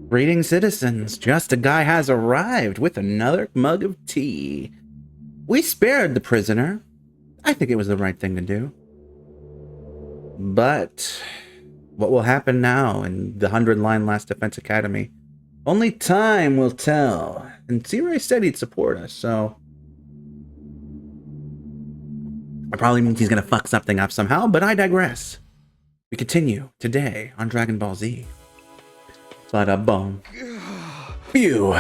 Greetings, citizens. Justiguy has arrived with another mug of tea. We spared the prisoner. I think it was the right thing to do. But what will happen now in the 100-line Last Defense Academy? Only time will tell. And sirei said he'd support us, so it probably means he's gonna fuck something up somehow, but I digress. We continue today on Dragon Ball Z. Bada boom. Phew,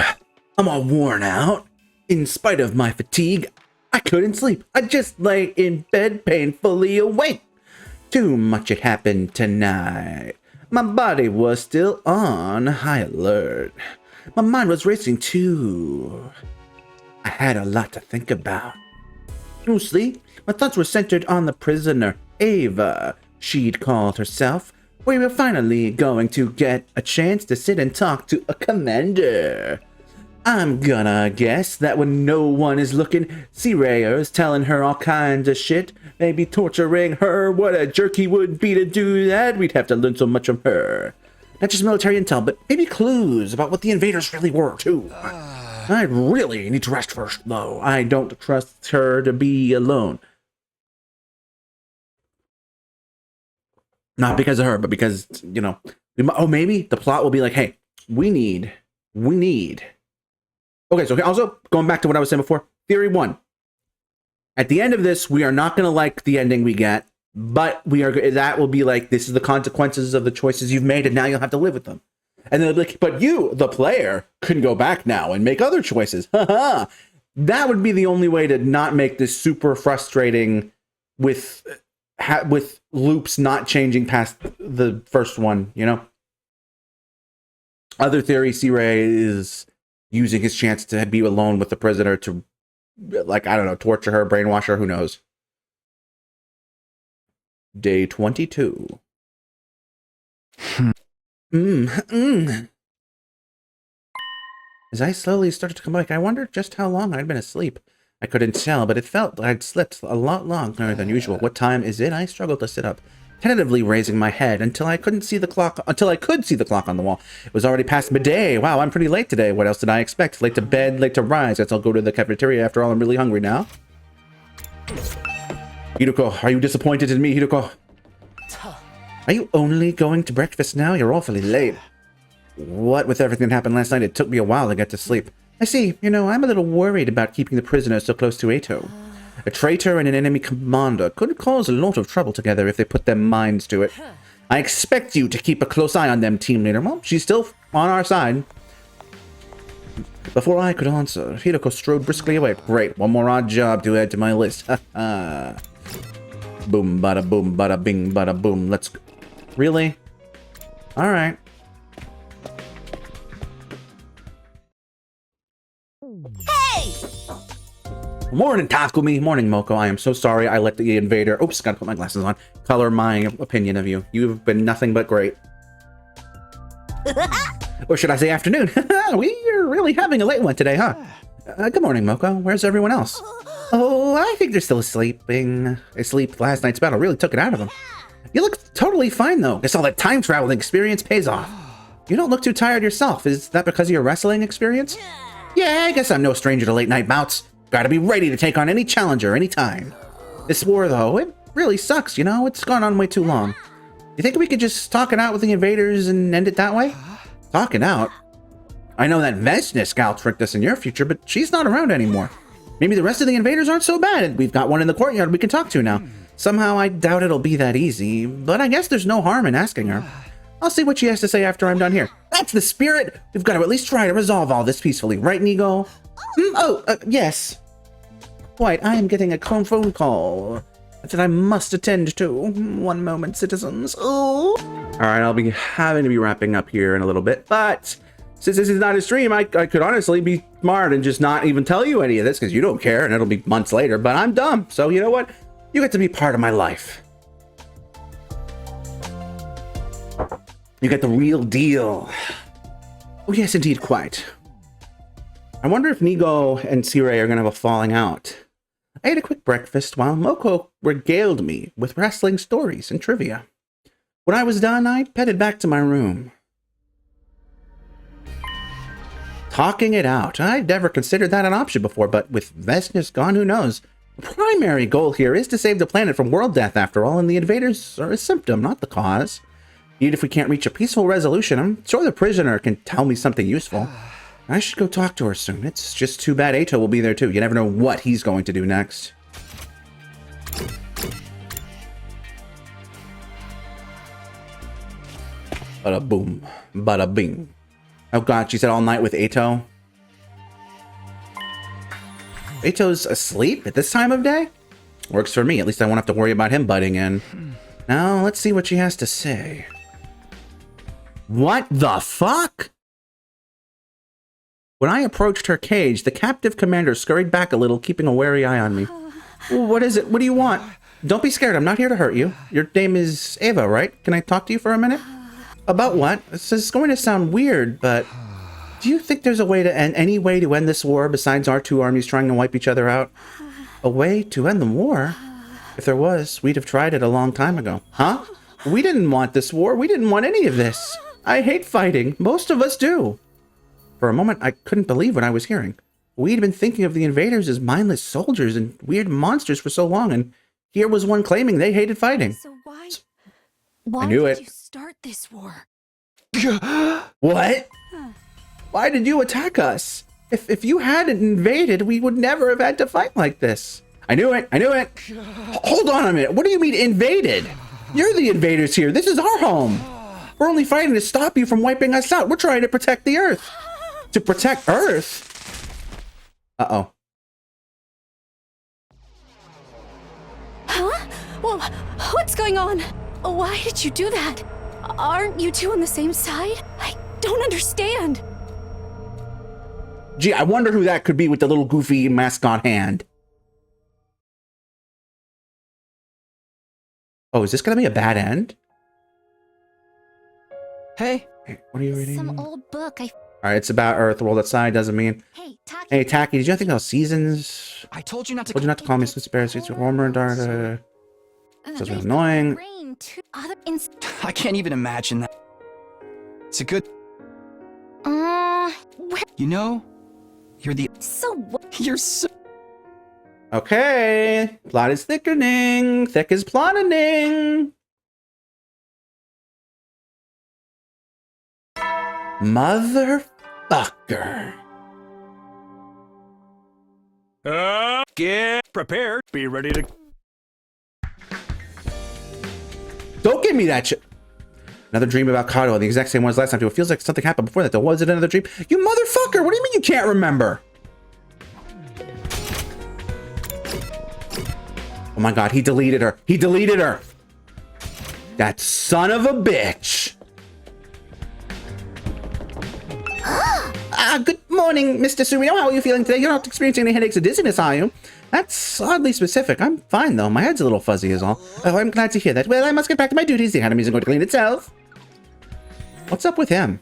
I'm all worn out. In spite of my fatigue, I couldn't sleep. I just lay in bed painfully awake. Too much had happened tonight. My body was still on high alert. My mind was racing too. I had a lot to think about. Mostly, my thoughts were centered on the prisoner, Ava, she'd called herself. We were finally going to get a chance to sit and talk to a commander. I'm gonna guess that when no one is looking, sirei telling her all kinds of shit, maybe torturing her. What a jerk he would be to do that. We'd have to learn so much from her. Not just military intel, but maybe clues about what the invaders really were, too. I really need to rest first, though. I don't trust her to be alone. Not because of her, but because, you know, maybe the plot will be like, hey, we need. Okay, so also, going back to what I was saying before, theory one. At the end of this, we are not going to like the ending we get, but that will be like, this is the consequences of the choices you've made, and now you'll have to live with them. And then like, but you, the player, can go back now and make other choices. Haha. That would be the only way to not make this super frustrating with loops not changing past the first one, you know? Other theory, sirei is using his chance to be alone with the prisoner to, like, I don't know, torture her, brainwash her, who knows? Day 22. As I slowly started to come back, I wondered just how long I'd been asleep. I couldn't tell, but it felt I'd slept a lot longer than usual. What time is it? I struggled to sit up, tentatively raising my head until I could see the clock on the wall. It was already past midday. Wow, I'm pretty late today. What else did I expect? Late to bed, late to rise. Guess I'll go to the cafeteria. After all, I'm really hungry now. Hideko, are you disappointed in me, Hideko? Are you only going to breakfast now? You're awfully late. What with everything that happened last night, it took me a while to get to sleep. I see. You know, I'm a little worried about keeping the prisoner so close to Ato. A traitor and an enemy commander could cause a lot of trouble together if they put their minds to it. I expect you to keep a close eye on them, team leader. Well, she's still on our side. Before I could answer, Hideko strode briskly away. Great, one more odd job to add to my list. Boom, bada boom, bada bing, bada boom. Let's go. Really? Alright. Hey! Morning, Takumi. Morning, Moko. I am so sorry I let the invader... Oops, gotta put my glasses on. Color my opinion of you. You've been nothing but great. Or should I say afternoon? We're really having a late one today, huh? Good morning, Moko. Where's everyone else? Oh, I think they're still sleeping. Asleep. Last night's battle really took it out of them. You look totally fine, though. Guess all that time traveling experience pays off. You don't look too tired yourself. Is that because of your wrestling experience? Yeah, I guess I'm no stranger to late night bouts. Gotta be ready to take on any challenger anytime. This war, though, it really sucks, you know? It's gone on way too long. You think we could just talk it out with the invaders and end it that way? Talk it out? I know that Vesna gal tricked us in your future, but she's not around anymore. Maybe the rest of the invaders aren't so bad, and we've got one in the courtyard we can talk to now. Somehow I doubt it'll be that easy, but I guess there's no harm in asking her. I'll see what she has to say after I'm done here. That's the spirit! We've got to at least try to resolve all this peacefully, right, Nigo? Yes. Wait, I am getting a phone call that I must attend to. One moment, citizens. Oh. Alright, I'll be having to be wrapping up here in a little bit, but since this is not a stream, I could honestly be smart and just not even tell you any of this, because you don't care, and it'll be months later, but I'm dumb, so you know what? You get to be part of my life. You get the real deal. Oh yes, indeed, quite. I wonder if Nigo and sirei are going to have a falling out. I ate a quick breakfast while Moko regaled me with wrestling stories and trivia. When I was done, I headed back to my room. Talking it out. I'd never considered that an option before, but with Vesnus gone, who knows? The primary goal here is to save the planet from world death, after all, and the invaders are a symptom, not the cause. Even if we can't reach a peaceful resolution, I'm sure the prisoner can tell me something useful. I should go talk to her soon. It's just too bad Ato will be there too. You never know what he's going to do next. Bada boom. Bada bing. Oh god, she said all night with Ato. Ato's asleep at this time of day? Works for me. At least I won't have to worry about him butting in. Now, let's see what she has to say. What the fuck? When I approached her cage, the captive commander scurried back a little, keeping a wary eye on me. What is it? What do you want? Don't be scared. I'm not here to hurt you. Your name is Ava, right? Can I talk to you for a minute? About what? This is going to sound weird, but do you think there's a way to end any way to end this war besides our two armies trying to wipe each other out? A way to end the war? If there was, we'd have tried it a long time ago. Huh? We didn't want this war. We didn't want any of this. I hate fighting. Most of us do. For a moment, I couldn't believe what I was hearing. We'd been thinking of the invaders as mindless soldiers and weird monsters for so long, and here was one claiming they hated fighting. So why knew did it. you start this war? What? Why did you attack us? If you hadn't invaded, we would never have had to fight like this. I knew it. I knew it. Hold on a minute. What do you mean invaded? You're the invaders here. This is our home. We're only fighting to stop you from wiping us out. We're trying to protect the Earth. To protect Earth? Uh-oh. Huh? Well, what's going on? Why did you do that? Aren't you two on the same side? I don't understand. Gee, I wonder who that could be with the little goofy mascot hand. Oh, is this gonna be a bad end? Hey. Hey, what are you reading? Some old book. Alright, it's about Earth. World outside doesn't mean. Hey, Taki. Hey, Taki, did you think those seasons? I told you not to. Told you not to call me conspiracy. It's warmer and darker. So it's annoying. Rain too. I can't even imagine that. It's a good. You know, you're the. So what? You're so. Okay. Plot is thickening. Thick is plotting. Motherfucker. Get prepared. Be ready to. Don't give me that shit. Another dream about Kato, the exact same one as last time. It feels like something happened before that. Though, was it another dream? You motherfucker! What do you mean you can't remember? Oh my god, he deleted her. He deleted her. That son of a bitch. Good morning, Mr. Surino. How are you feeling today? You're not experiencing any headaches or dizziness, are you? That's oddly specific. I'm fine, though. My head's a little fuzzy is all. Oh, I'm glad to hear that. Well, I must get back to my duties. The anatomy isn't going to clean itself. What's up with him?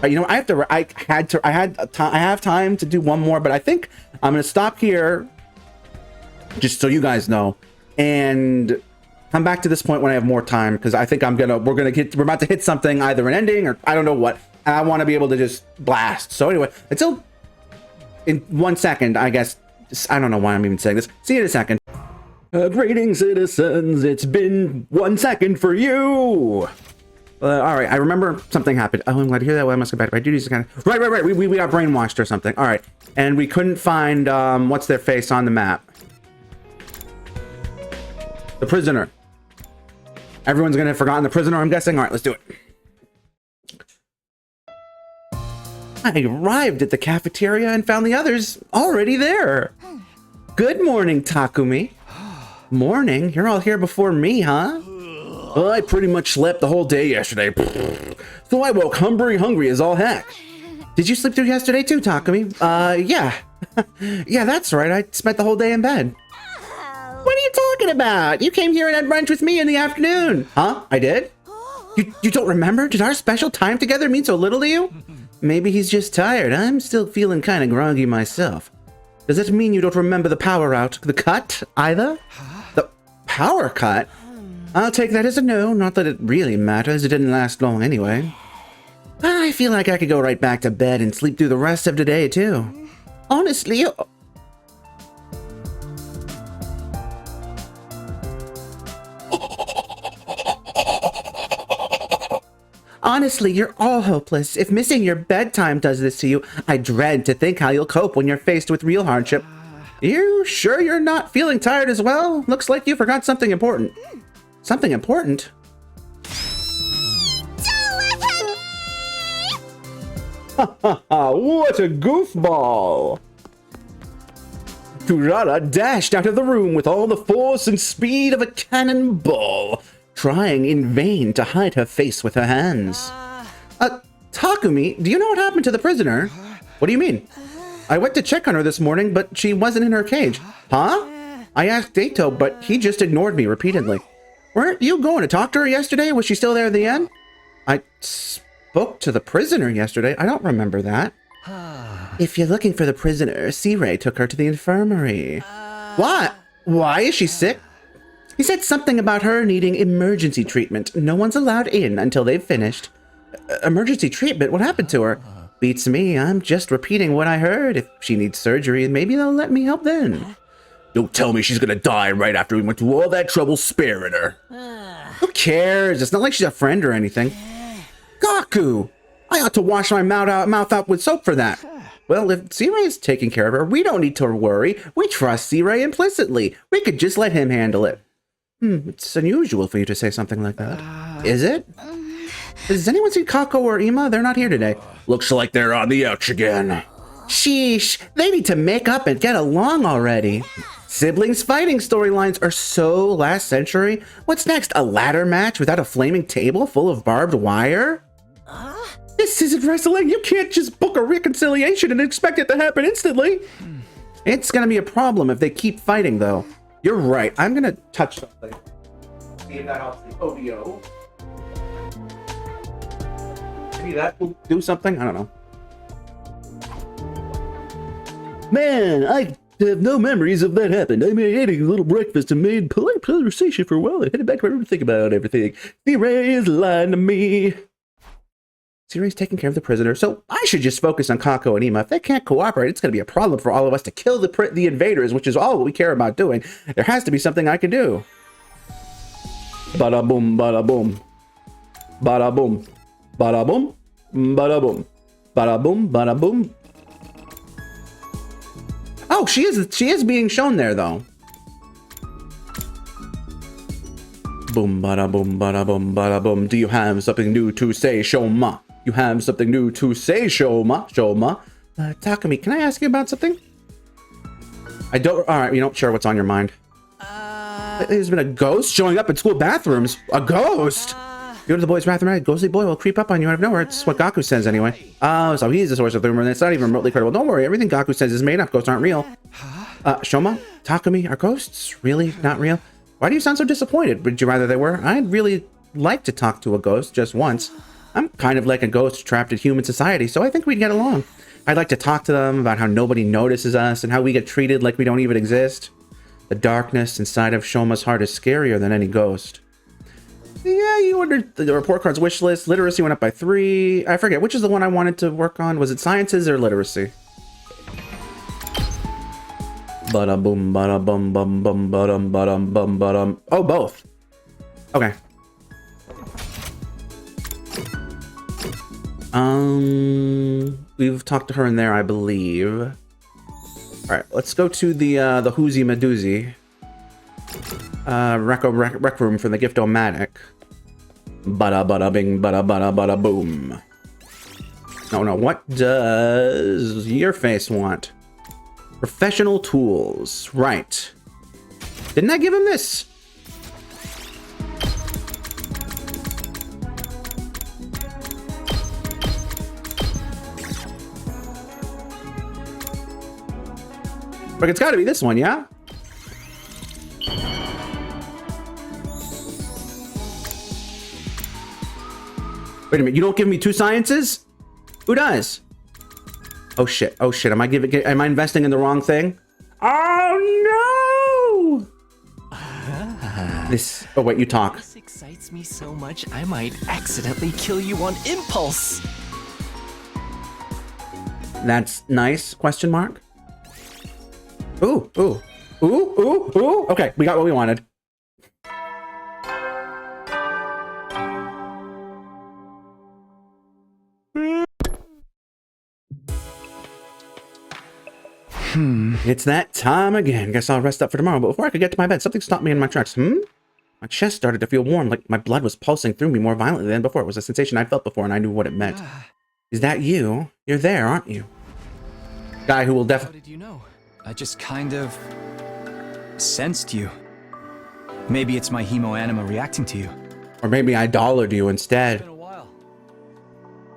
You know, I have time to do one more, but I think I'm going to stop here, just so you guys know, and come back to this point when I have more time, because I think we're about to hit something, either an ending or I don't know what, and I want to be able to just blast. So anyway, until in 1 second, I guess. I don't know why I'm even saying this. See you in a second. Greetings, citizens. It's been 1 second for you. All right, I remember something happened. Oh, I'm glad to hear that. Well, I must go back to my duties again. Right. We got brainwashed or something. All right, and we couldn't find what's their face on the map. The prisoner. Everyone's gonna have forgotten the prisoner, I'm guessing. All right, let's do it. I arrived at the cafeteria and found the others already there. Good morning, Takumi. Morning? You're all here before me, huh? Well, I pretty much slept the whole day yesterday. So I woke hungry as all heck. Did you sleep through yesterday too, Takumi? Yeah. Yeah, that's right. I spent the whole day in bed. What are you talking about? You came here and had brunch with me in the afternoon. Huh? I did? You don't remember? Did our special time together mean so little to you? Maybe he's just tired. I'm still feeling kind of groggy myself. Does that mean you don't remember the power out, the cut, either? The power cut? I'll take that as a no, not that it really matters. It didn't last long anyway. I feel like I could go right back to bed and sleep through the rest of today, too. Honestly, honestly, you're all hopeless. If missing your bedtime does this to you, I dread to think how you'll cope when you're faced with real hardship. You sure you're not feeling tired as well? Looks like you forgot something important. Something important? Ha ha ha, what a goofball! Kurata dashed out of the room with all the force and speed of a cannonball, trying in vain to hide her face with her hands. Takumi, do you know what happened to the prisoner? What do you mean? I went to check on her this morning, but she wasn't in her cage. Huh? I asked Dato, but he just ignored me repeatedly. Weren't you going to talk to her yesterday? Was she still there at the end? I spoke to the prisoner yesterday. I don't remember that. If you're looking for the prisoner, Sirei took her to the infirmary. What? Why? Is she sick? He said something about her needing emergency treatment. No one's allowed in until they've finished. Emergency treatment? What happened to her? Beats me. I'm just repeating what I heard. If she needs surgery, maybe they'll let me help then. Don't tell me she's gonna die right after we went through all that trouble sparing her. Who cares? It's not like she's a friend or anything. Gaku! I ought to wash my mouth out with soap for that. Well, if Sirei is taking care of her, we don't need to worry. We trust Sirei implicitly. We could just let him handle it. It's unusual for you to say something like that. Is it? Has anyone seen Kako or Ima? They're not here today. Looks like they're on the ouch again. Sheesh, they need to make up and get along already. Siblings fighting storylines are so last century. What's next? A ladder match without a flaming table full of barbed wire? This isn't wrestling. You can't just book a reconciliation and expect it to happen instantly. It's gonna be a problem if they keep fighting, though. You're right. I'm gonna touch something. See if that helps the audio. Maybe that will do something? I don't know. Man, I have no memories of that happened. I ate a little breakfast and made polite conversation for a while. I headed back to my room to think about everything. Sirei is lying to me. Sirei's taking care of the prisoner, so I should just focus on Kako and Ima. If they can't cooperate, it's going to be a problem for all of us to kill the invaders, which is all we care about doing. There has to be something I can do. Bada boom, bada boom. Bada boom. Bada boom. Bada boom. Bada boom, bada boom. Oh, she is being shown there, though. Boom, bada boom, bada boom, bada boom. Do you have something new to say, Shoma? You have something new to say, Shoma? Shoma? Takumi, can I ask you about something? I don't. All right, you don't share what's on your mind. There's been a ghost showing up in school bathrooms. A ghost? You go to the boys' bathroom, right? Ghostly boy will creep up on you out of nowhere. It's what Gaku says anyway. Oh, so he's the source of the rumor, and it's not even remotely credible. Don't worry, everything Gaku says is made up. Ghosts aren't real. Shoma? Takumi, are ghosts really not real? Why do you sound so disappointed? Would you rather they were? I'd really like to talk to a ghost just once. I'm kind of like a ghost trapped in human society, so I think we'd get along. I'd like to talk to them about how nobody notices us and how we get treated like we don't even exist. The darkness inside of Shoma's heart is scarier than any ghost. Yeah, you ordered the report card's wish list. Literacy went up by 3. I forget, which is the one I wanted to work on? Was it sciences or literacy? Bada boom, bada bum, bum, bum, badum, badum, bum, badum. Oh, both. Okay. We've talked to her in there, I believe. All right, let's go to the Hoozy Meduzi. Rec room for the Gift-O-Matic. Bada bada bing, bada bada bada boom. No, what does your face want? Professional tools. Right. Didn't I give him this? Like, it's gotta be this one, yeah? Wait a minute, you don't give me 2 sciences? Who does? Oh shit, am I investing in the wrong thing? Oh no! Oh wait, you talk. This excites me so much, I might accidentally kill you on impulse. That's nice, question mark. Ooh, ooh, ooh, ooh, ooh. Okay, we got what we wanted. It's that time again. Guess I'll rest up for tomorrow, but before I could get to my bed, something stopped me in my tracks. My chest started to feel warm, like my blood was pulsing through me more violently than before. It was a sensation I'd felt before, and I knew what it meant. Is that you? You're there, aren't you? Guy who will How did you know? I just kind of sensed you. Maybe it's my hemo-anima reacting to you. Or maybe I dollared you instead. It's been a while.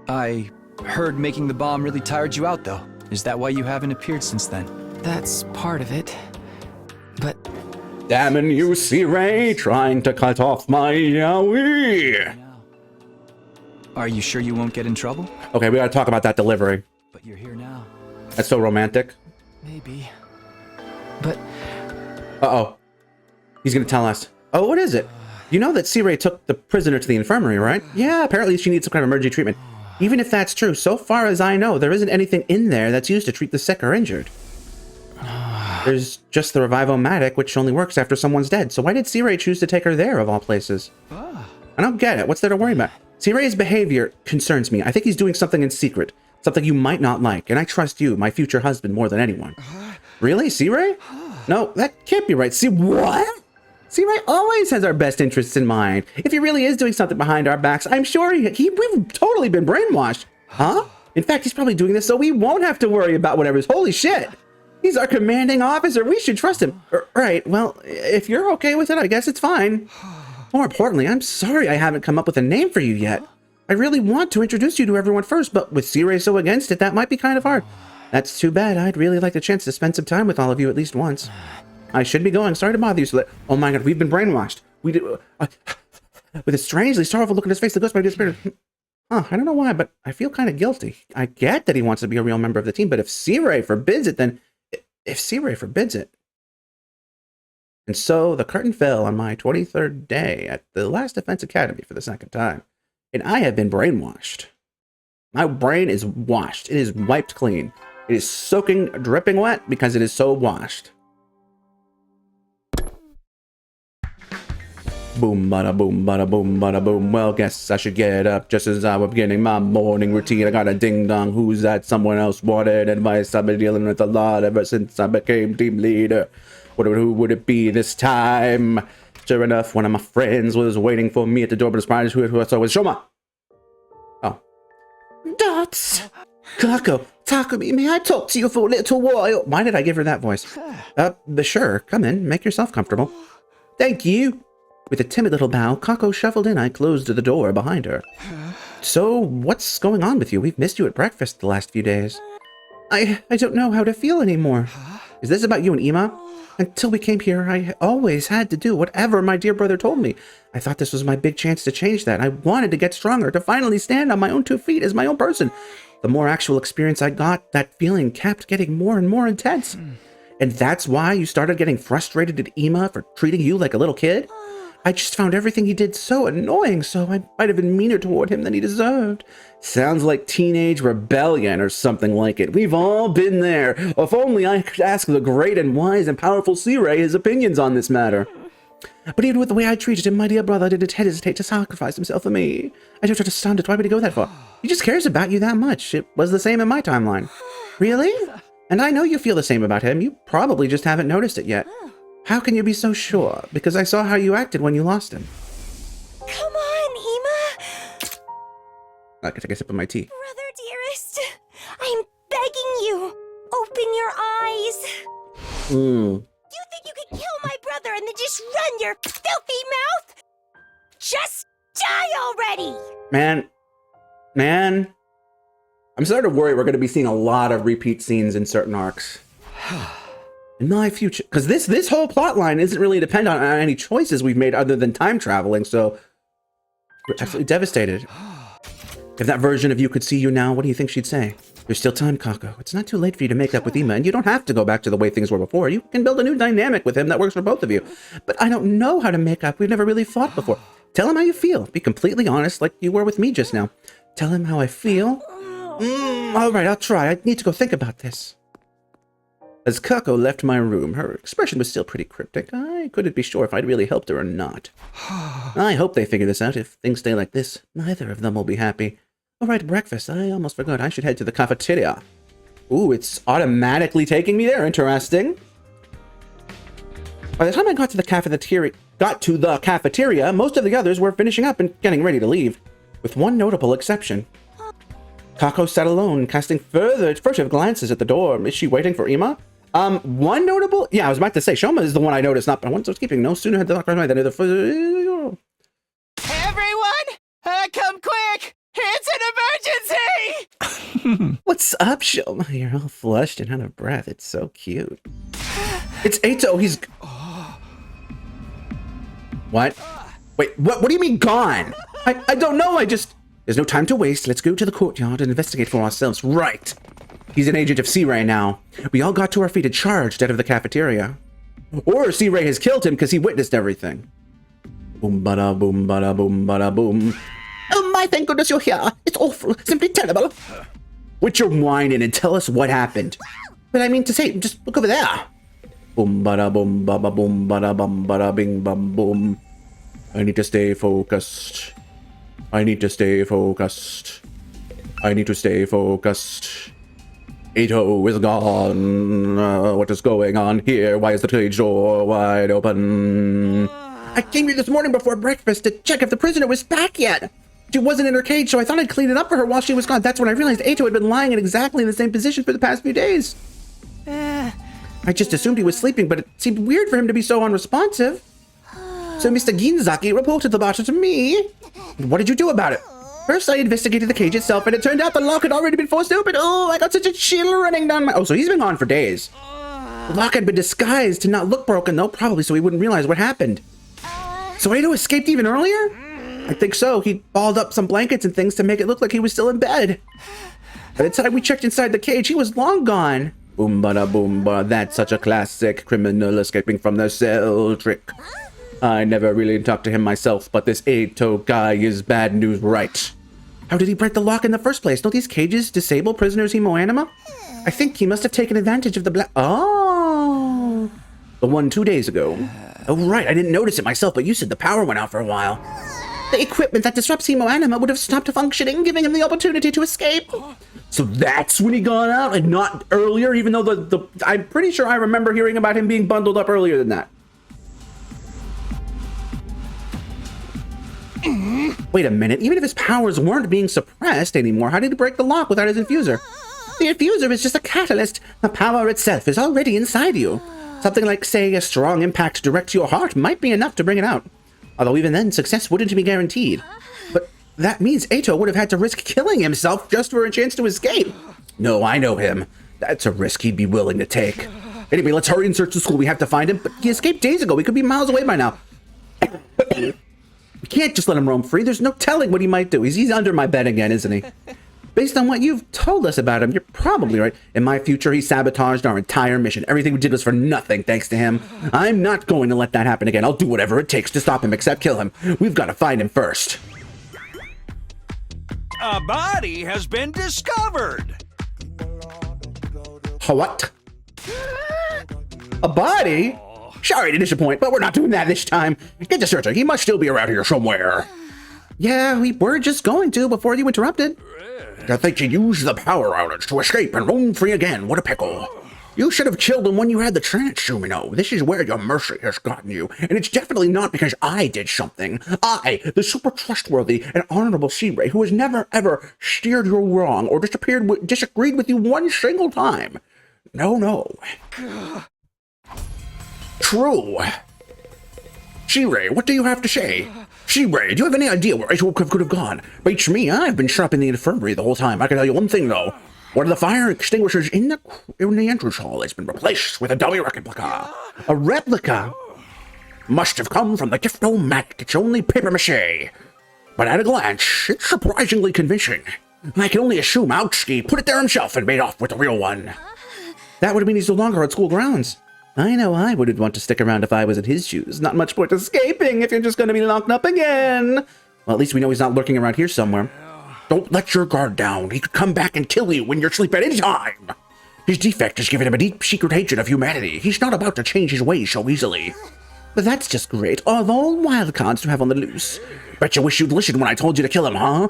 I heard making the bomb really tired you out, though. Is that why you haven't appeared since then? That's part of it. But Damn you, sirei, trying to cut off my yaoi. Are you sure you won't get in trouble? Okay, we gotta talk about that delivery. But you're here now. That's so romantic. maybe. But Uh-oh. He's gonna tell us. Oh, what is it? You know that sirei took the prisoner to the infirmary, right? Yeah, apparently she needs some kind of emergency treatment. Even if that's true, so far as I know, there isn't anything in there that's used to treat the sick or injured. There's just the Revivomatic, which only works after someone's dead. So why did sirei choose to take her there, of all places? I don't get it. What's there to worry about? Sirei's behavior concerns me. I think he's doing something in secret. Something you might not like. And I trust you, my future husband, more than anyone. Really? Sirei? No, that can't be right. See, what? Sirei always has our best interests in mind. If he really is doing something behind our backs, I'm sure we've totally been brainwashed. Huh? In fact, he's probably doing this so we won't have to worry about whatever's. Holy shit! He's our commanding officer. We should trust him. Right, well, if you're okay with it, I guess it's fine. More importantly, I'm sorry I haven't come up with a name for you yet. I really want to introduce you to everyone first, but with Sirei so against it, that might be kind of hard. That's too bad. I'd really like the chance to spend some time with all of you at least once. I should be going. Sorry to bother you so late. Oh my god, we've been brainwashed. We did. With a strangely sorrowful look on his face, the ghost might disappear. Huh, I don't know why, but I feel kind of guilty. I get that he wants to be a real member of the team, but if Sirei forbids it, then... If Sirei forbids it... And so the curtain fell on my 23rd day at the last Defense Academy for the second time. And I have been brainwashed. My brain is washed. It is wiped clean. It is soaking, dripping wet because it is so washed. Boom, bada boom, bada boom, bada boom. Well, guess I should get up just as I was beginning my morning routine. I got a ding dong. Who's that? Someone else wanted advice. I've been dealing with a lot ever since I became team leader. Who would it be this time? Sure enough, one of my friends was waiting for me at the door, but surprised who it was. Shoma! Oh. Dots! Kako, Takumi, may I talk to you for a little while? Why did I give her that voice? Sure, come in, make yourself comfortable. Thank you. With a timid little bow, Kako shuffled in. I closed the door behind her. So, what's going on with you? We've missed you at breakfast the last few days. I don't know how to feel anymore. Is this about you and Ima? Until we came here, I always had to do whatever my dear brother told me. I thought this was my big chance to change that. I wanted to get stronger, to finally stand on my own 2 feet as my own person. The more actual experience I got, that feeling kept getting more and more intense. And that's why you started getting frustrated at Ima for treating you like a little kid? I just found everything he did so annoying, so I might have been meaner toward him than he deserved. Sounds like teenage rebellion or something like it. We've all been there. If only I could ask the great and wise and powerful Sirei his opinions on this matter. But even with the way I treated him, my dear brother didn't hesitate to sacrifice himself for me. I don't understand it. Why would he go that far? He just cares about you that much. It was the same in my timeline. Really? And I know you feel the same about him. You probably just haven't noticed it yet. How can you be so sure? Because I saw how you acted when you lost him. Come on, Ima! I can take a sip of my tea. Brother dearest, I'm begging you, open your eyes. You think you can kill my brother and then just run your filthy mouth? Just die already! Man. I'm starting to worry we're going to be seeing a lot of repeat scenes in certain arcs. In my future, because this whole plot line isn't really dependent on any choices we've made other than time traveling, so we're absolutely devastated. If that version of you could see you now, what do you think she'd say? There's still time, Kako. It's not too late for you to make up with Ima, and you don't have to go back to the way things were before. You can build a new dynamic with him that works for both of you. But I don't know how to make up. We've never really fought before. Tell him how you feel. Be completely honest, like you were with me just now. Tell him how I feel. All right, I'll try. I need to go think about this. As Kako left my room, her expression was still pretty cryptic. I couldn't be sure if I'd really helped her or not. I hope they figure this out. If things stay like this, neither of them will be happy. All right, breakfast. I almost forgot. I should head to the cafeteria. Ooh, it's automatically taking me there. Interesting. By the time I got to the cafeteria, most of the others were finishing up and getting ready to leave, with one notable exception. Kako sat alone, casting furtive glances at the door. Is she waiting for Ima? One notable? Yeah, I was about to say, Shoma is the one I noticed, not the one I was keeping. No sooner had the doctor than the other. Everyone, come quick! It's an emergency! What's up, Shoma? You're all flushed and out of breath. It's so cute. It's Eito. He's... What? Wait, what do you mean gone? I don't know. There's no time to waste. Let's go to the courtyard and investigate for ourselves. Right. He's an agent of Sirei now. We all got to our feet and charged out of the cafeteria. Or Sirei has killed him because he witnessed everything. Boom, bada, boom, bada, boom, bada, boom. Oh my, thank goodness you're here. It's awful. Simply terrible. Quit your whining and tell us what happened. But I mean to say, just look over there. Boom, bada, boom, bada, boom, bada, bum, bada, bing, bum, boom. I need to stay focused. I need to stay focused. I need to stay focused. Eito is gone. What is going on here? Why is the cage door wide open? I came here this morning before breakfast to check if the prisoner was back yet. She wasn't in her cage, so I thought I'd clean it up for her while she was gone. That's when I realized Eito had been lying in exactly the same position for the past few days. I just assumed he was sleeping, but it seemed weird for him to be so unresponsive. So Mr. Ginzaki reported the matter to me. What did you do about it? First, I investigated the cage itself, and it turned out the lock had already been forced open. Oh, I got such a chill running down my... Oh, so he's been gone for days. The lock had been disguised to not look broken, though, probably so he wouldn't realize what happened. So Eito escaped even earlier? I think so. He balled up some blankets and things to make it look like he was still in bed. By the time we checked inside the cage, he was long gone. Boom, bada, boom, bada. That's such a classic criminal escaping from the cell trick. I never really talked to him myself, but this Eito guy is bad news, right? How did he break the lock in the first place? Don't these cages disable prisoners' hemoanima? I think he must have taken advantage of the Oh! The one 2 days ago. Oh, right, I didn't notice it myself, but you said the power went out for a while. The equipment that disrupts hemoanima would have stopped functioning, giving him the opportunity to escape. So that's when he got out, and not earlier, even though I'm pretty sure I remember hearing about him being bundled up earlier than that. Wait a minute, even if his powers weren't being suppressed anymore, how did he break the lock without his infuser? The infuser is just a catalyst. The power itself is already inside you. Something like, say, a strong impact direct to your heart might be enough to bring it out. Although even then, success wouldn't be guaranteed. But that means Eito would have had to risk killing himself just for a chance to escape. No, I know him. That's a risk he'd be willing to take. Anyway, let's hurry and search the school. We have to find him. But he escaped days ago. We could be miles away by now. We can't just let him roam free. There's no telling what he might do. He's under my bed again, isn't he? Based on what you've told us about him, you're probably right. In my future, he sabotaged our entire mission. Everything we did was for nothing, thanks to him. I'm not going to let that happen again. I'll do whatever it takes to stop him, except kill him. We've got to find him first. A body has been discovered. What? A body? Sorry to disappoint, but we're not doing that this time. Get to searching. He must still be around here somewhere. Yeah, we were just going to before you interrupted. You think you used the power outage to escape and roam free again? What a pickle. You should have killed him when you had the chance, Sumino. This is where your mercy has gotten you, and it's definitely not because I did something. I, the super trustworthy and honorable Sirei, who has never ever steered you wrong or disagreed with you one single time. No. True. Sirei, what do you have to say? Sirei, do you have any idea where Eito could have gone? Beats me, I've been shut up in the infirmary the whole time. I can tell you one thing, though. One of the fire extinguishers in the entrance hall has been replaced with a dummy replica. A replica? Must have come from the gift-o-matic. It's only papier-mâché. But at a glance, it's surprisingly convincing. I can only assume Justiguy put it there himself and made off with the real one. That would mean he's no longer at school grounds. I know I wouldn't want to stick around if I was in his shoes. Not much point escaping if you're just going to be locked up again. Well, at least we know he's not lurking around here somewhere. Don't let your guard down. He could come back and kill you when you're asleep at any time. His defect has given him a deep secret hatred of humanity. He's not about to change his ways so easily. But that's just great. Of all wild cards to have on the loose. Bet you wish you'd listened when I told you to kill him, huh?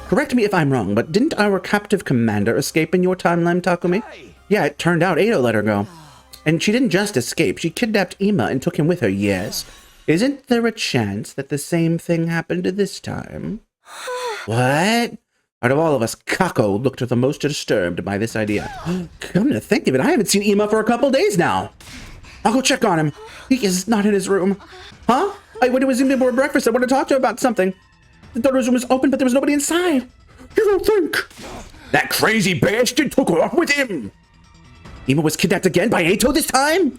Correct me if I'm wrong, but didn't our captive commander escape in your timeline, Takumi? Yeah, it turned out Edo let her go. And she didn't just escape, she kidnapped Ima and took him with her, yes. Isn't there a chance that the same thing happened this time? What? Out of all of us, Kako looked the most disturbed by this idea. Come to think of it, I haven't seen Ima for a couple days now. I'll go check on him. He is not in his room. Huh? I went to his room before breakfast. I want to talk to him about something. The daughter's room was open, but there was nobody inside. You don't think? That crazy bastard took her off with him. Ima was kidnapped again by Eito this time?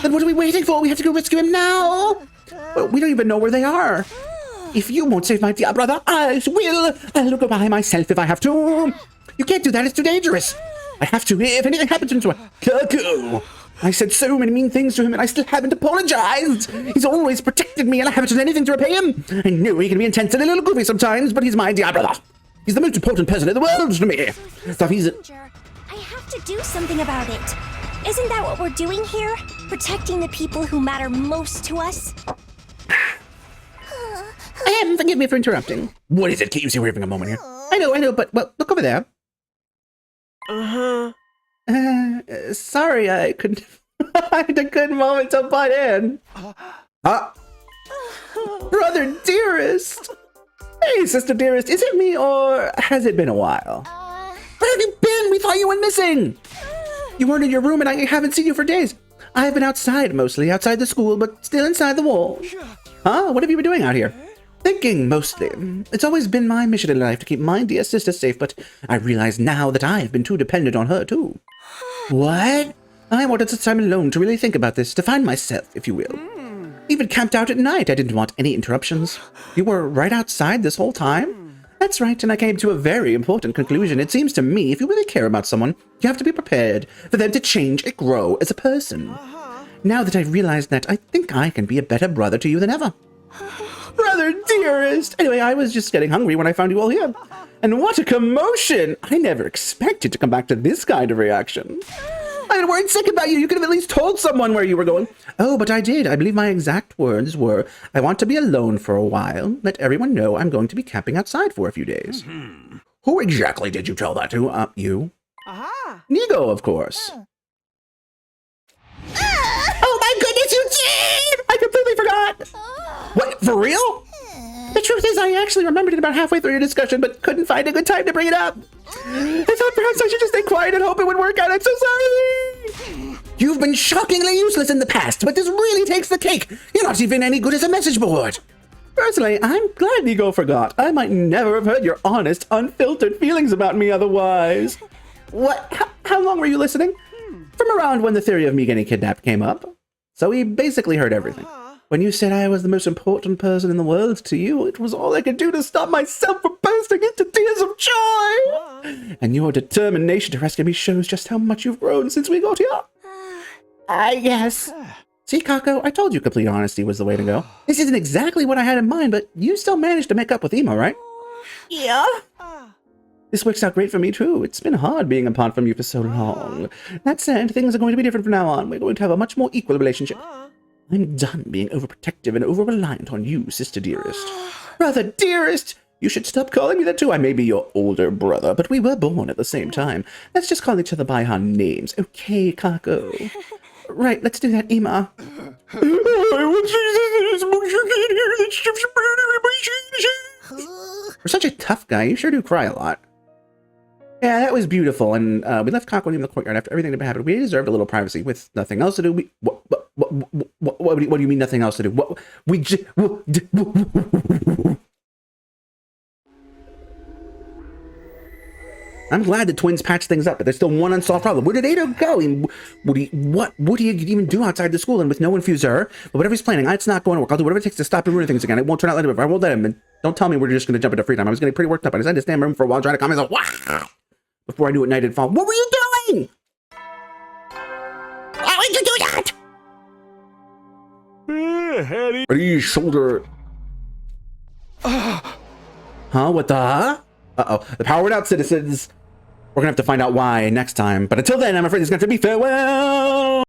Then what are we waiting for? We have to go rescue him now. Well, we don't even know where they are. If you won't save my dear brother, I will. I'll go by myself if I have to. You can't do that. It's too dangerous. I have to. If anything happens to him, Kaku. I said so many mean things to him and I still haven't apologized. He's always protected me and I haven't done anything to repay him. I know he can be intense and a little goofy sometimes, but he's my dear brother. He's the most important person in the world to me. So he's... I have to do something about it. Isn't that what we're doing here? Protecting the people who matter most to us? Forgive me for interrupting. What is it? Keep you having a moment here. I know, but well, look over there. Sorry, I couldn't. I had a good moment to butt in. Brother dearest. Hey, sister dearest, is it me or has it been a while? Where have you been? We thought you went missing. You weren't in your room and I haven't seen you for days. I've been outside mostly, outside the school, but still inside the walls. Huh? What have you been doing out here? Thinking, mostly. It's always been my mission in life to keep my dear sister safe, but I realize now that I've been too dependent on her, too. What? I wanted some time alone to really think about this, to find myself, if you will. Even camped out at night, I didn't want any interruptions. You were right outside this whole time? That's right, and I came to a very important conclusion. It seems to me, if you really care about someone, you have to be prepared for them to change and grow as a person. Now that I've realized that, I think I can be a better brother to you than ever. Brother dearest! Anyway, I was just getting hungry when I found you all here. And what a commotion! I never expected to come back to this kind of reaction. I had worried sick about you. You could have at least told someone where you were going. Oh, but I did. I believe my exact words were, I want to be alone for a while. Let everyone know I'm going to be camping outside for a few days. Who exactly did you tell that to? You? Nigo, of course. Oh my goodness, you did! I completely forgot! What, for real? The truth is, I actually remembered it about halfway through your discussion, but couldn't find a good time to bring it up. I thought perhaps I should just stay quiet and hope it would work out. I'm so sorry. You've been shockingly useless in the past, but this really takes the cake. You're not even any good as a message board. Personally, I'm glad Nigo forgot. I might never have heard your honest, unfiltered feelings about me otherwise. What? How long were you listening? From around when the theory of me getting kidnapped came up. So he basically heard everything. When you said I was the most important person in the world to you, it was all I could do to stop myself from bursting into tears of joy. And your determination to rescue me shows just how much you've grown since we got here. I guess. See, Kako, I told you complete honesty was the way to go. This isn't exactly what I had in mind, but you still managed to make up with Ima, right? Yeah. This works out great for me, too. It's been hard being apart from you for so long. That said, things are going to be different from now on. We're going to have a much more equal relationship. I'm done being overprotective and over-reliant on you, sister dearest. Brother dearest! You should stop calling me that too. I may be your older brother, but we were born at the same time. Let's just call each other by our names. Okay, Kako? Right, let's do that, Ima. You're such a tough guy. You sure do cry a lot. Yeah, that was beautiful, and we left Kako in the courtyard after everything that happened. We deserved a little privacy with nothing else to do. What do you mean nothing else to do? I'm glad the twins patched things up, but there's still one unsolved problem. Where did Edo go? What would he even do outside the school and with no infuser? But whatever he's planning, it's not going to work. I'll do whatever it takes to stop him ruining things again. I won't turn out like him. I won't let him. And don't tell me we're just going to jump into free time. I was getting pretty worked up. I decided to stand in my room for a while trying to calm myself. Wow! Before I knew it, night had fallen. What were you doing? Why would you do that? Ready, shoulder. Huh? What the? Uh-oh. The power went out, citizens. We're gonna have to find out why next time. But until then, I'm afraid it's going to be farewell.